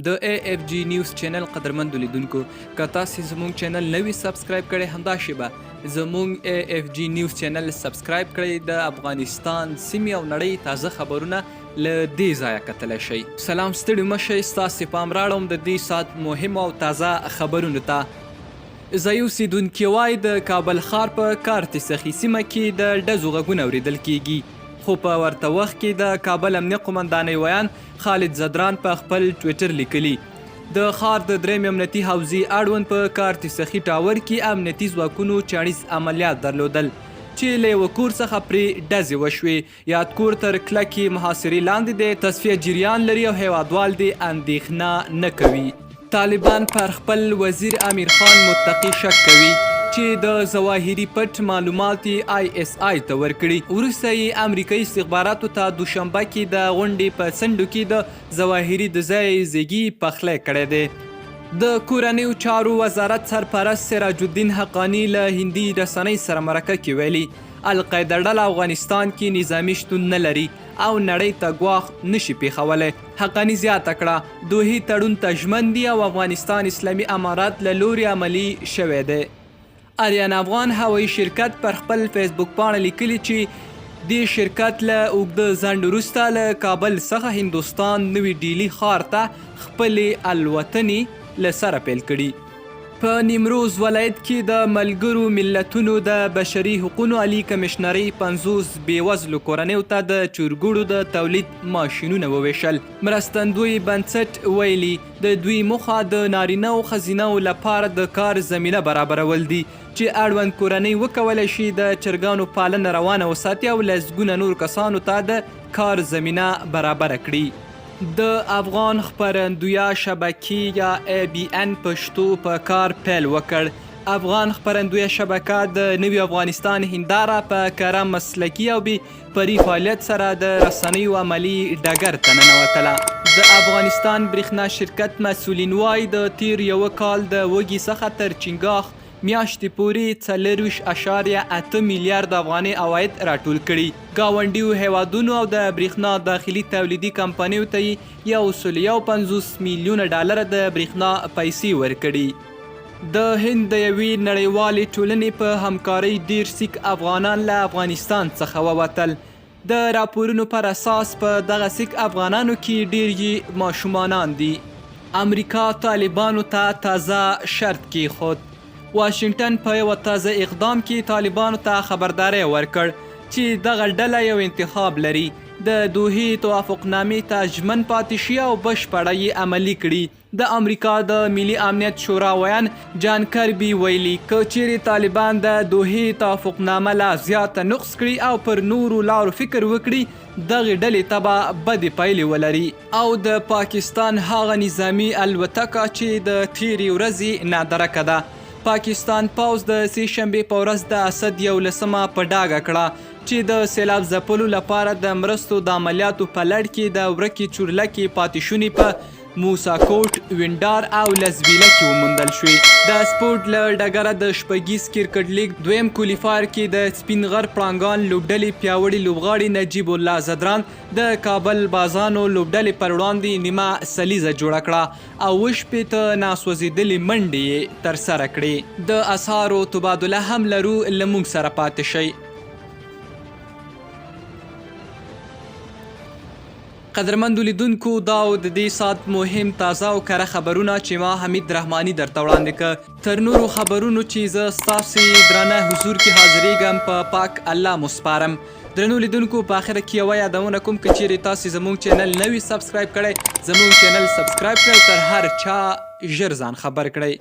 د AFG نیوز چینل قدرمندو لیدونکو که تاسو زموږ چینل نوی سبسکرایب کړئ همداسې به زموږ AFG نیوز چینل سبسکرایب کړئ د افغانستان سیمې او نړۍ تازه خبرونه له دې ځایه کتلی شئ. سلام ستړي مه شئ، ستاسې پام راړم د دې ساعت مهمو او تازه خبرونو ته. ځایي اوسیدونکي وایي د کابل ښار په کارتسخي سیمه کې د ډزو غږونه اورېدل کیږي، خو په ورته وخت کې د کابل امنیه قمندانۍ ویان خالد زدران په خپل ټویټر لیکلي د ښار د درېیم امنیتي حوزې اړوند په کارتسخي ټاور کې امنیتي ځواکونو چاڼیز عملیات درلودل چې له یوه کور څخه پرې ډزې وشوې. یاد کور تر کلکې محاصرې لاندې د تصفیه جریان لري او هیوادوال دې اندېښنه نه کوي. طالبان پر خپل وزیر امیر خان متقي شک کوي چې د ظواهري پټ معلومات ISI ته ورکړي. وروسته یې امریکایي استخباراتو ته دوشنبه کې د غونډې په څنډو کې د ظواهري د ځای زیږي پخلی کړی دی. د کورنیو چارو وزارت سرپرست سراج الدین حقانی له هندي رسنۍ سره مرکه کې ویلي القاعده ډله افغانستان کې نظامي شتون نه لري او نړۍ ته ګواښ نشي پیښولی. حقانی زیاته کړه دوحې تړون ته ژمن دي او افغانستان اسلامي امارات له لوري عملي شوی دی. آریان افغان هوایي شرکت پر خپل فیسبوک پاڼه لیکلي چې دې شرکت له اوږده ځنډ وروسته له کابل څخه هندوستان نوي ډیلي ښار ته خپلې الوتنې له سره پیل کړي. په نیمروز ولایت کې د ملګرو ملتونو د بشري حقوقو عالي کمشنرۍ 50 بېوزلو کورنیو ته د چورګوړو د تولید ماشینونه وویشل. مرستندوی بنسټ ویلي د دوی موخه د نارینه او ښځینهو لپاره د کار زمینه برابرول دي چې اړوند کورنۍ وکولی شي د چرګانو پالنه روانه وساتي او لسګونه نور کسانو ته د کار زمینه برابره کړي. د افغان خپرندویه شبکې یا ABN پښتو په کار پیل وکړ. افغان خپرندویه شبکه د نوي افغانستان هنداره په کره مسلکي او بې پري فعالیت سره د رسنیو عملي ډګر ته ننوتله. د افغانستان برېښنا شرکت مسؤلین وایي د تیر یوه کال د وږي څخه تر چنګاښ میاشتې پورې 4.8 میلیارد افغاني عواید راټول کړي. ګاونډیو هیوادونو او د برېښنا داخلي تولیدي کمپنیو ته یې 150 میلیونه ډالر د برېښنا پیسې ورکړي. د هند د یوې نړیوالې ټولنې په همکارۍ ډېر سیک افغانان له افغانستان څخه ووتل. د راپورونو پر اساس په دغه سیک افغانانو کې ډېر یې ماشومانان دي. امریکا طالبانو ته تازه شرط کېښود. واشنگټن په یوه تازه اقدام کې طالبانو ته خبرداری ورکړ چې دغه ډله یو انتخاب لري د دوحې توافقنامې ته ژمن پاتې شي او بشپړه یې عملي کړي. د امریکا د ملي امنیت شورا ویان جان کربي ویلي که چیرې طالبان د دوحې توافقنامه لا زیاته نقص کړي او پر نورو لارو فکر وکړي دغې ډلې ته به بدې پایلې ولري. او د پاکستان هغه نظامي الوتکه چې د تیرې ورځې نادرکه ده. پاکستان پوځ د سې شنبې په ورځ د اسد 11مه په ډاګه کړه چې د سیلاب ځپلو لپاره د مرستو د عملیاتو په لړ کې د ورکې چورلکې پاتې شونې په موساکوټ، وینډار او لزبیله کې وموندل شوې. د سپورټ له ډګره د شپږیز کرکټ لیګ دویم کولیفایر کې د سپین غر پړانګان لوبډلې پیاوړي لوبغاړي نجیب الله زدران د کابل بازانو لوبډلې پر وړاندې نیمه سلیزه جوړه کړه او 80 ناسوځېدلې منډې یې ترسره کړې. د اسعارو تبادله هم لرو، له موږ سره پاتې شئ. قدرمندو لیدونکو دا د دې ساعت مهم تازه او کره خبرونه چې ما حمید رحماني درته وړاندې کړ. تر نورو خبرونو چې زه ستاسې درانه حضور کې حاضرېږم په پاک الله مو سپارم. درنو لیدونکو په آخره کې یوه یادونه کوم که چیرې تاسې زموږ چینل نوي سبسکرایب کړی زموږ چینل سبسکرایب کړئ او تر هر چا ژر ځان خبر کړئ.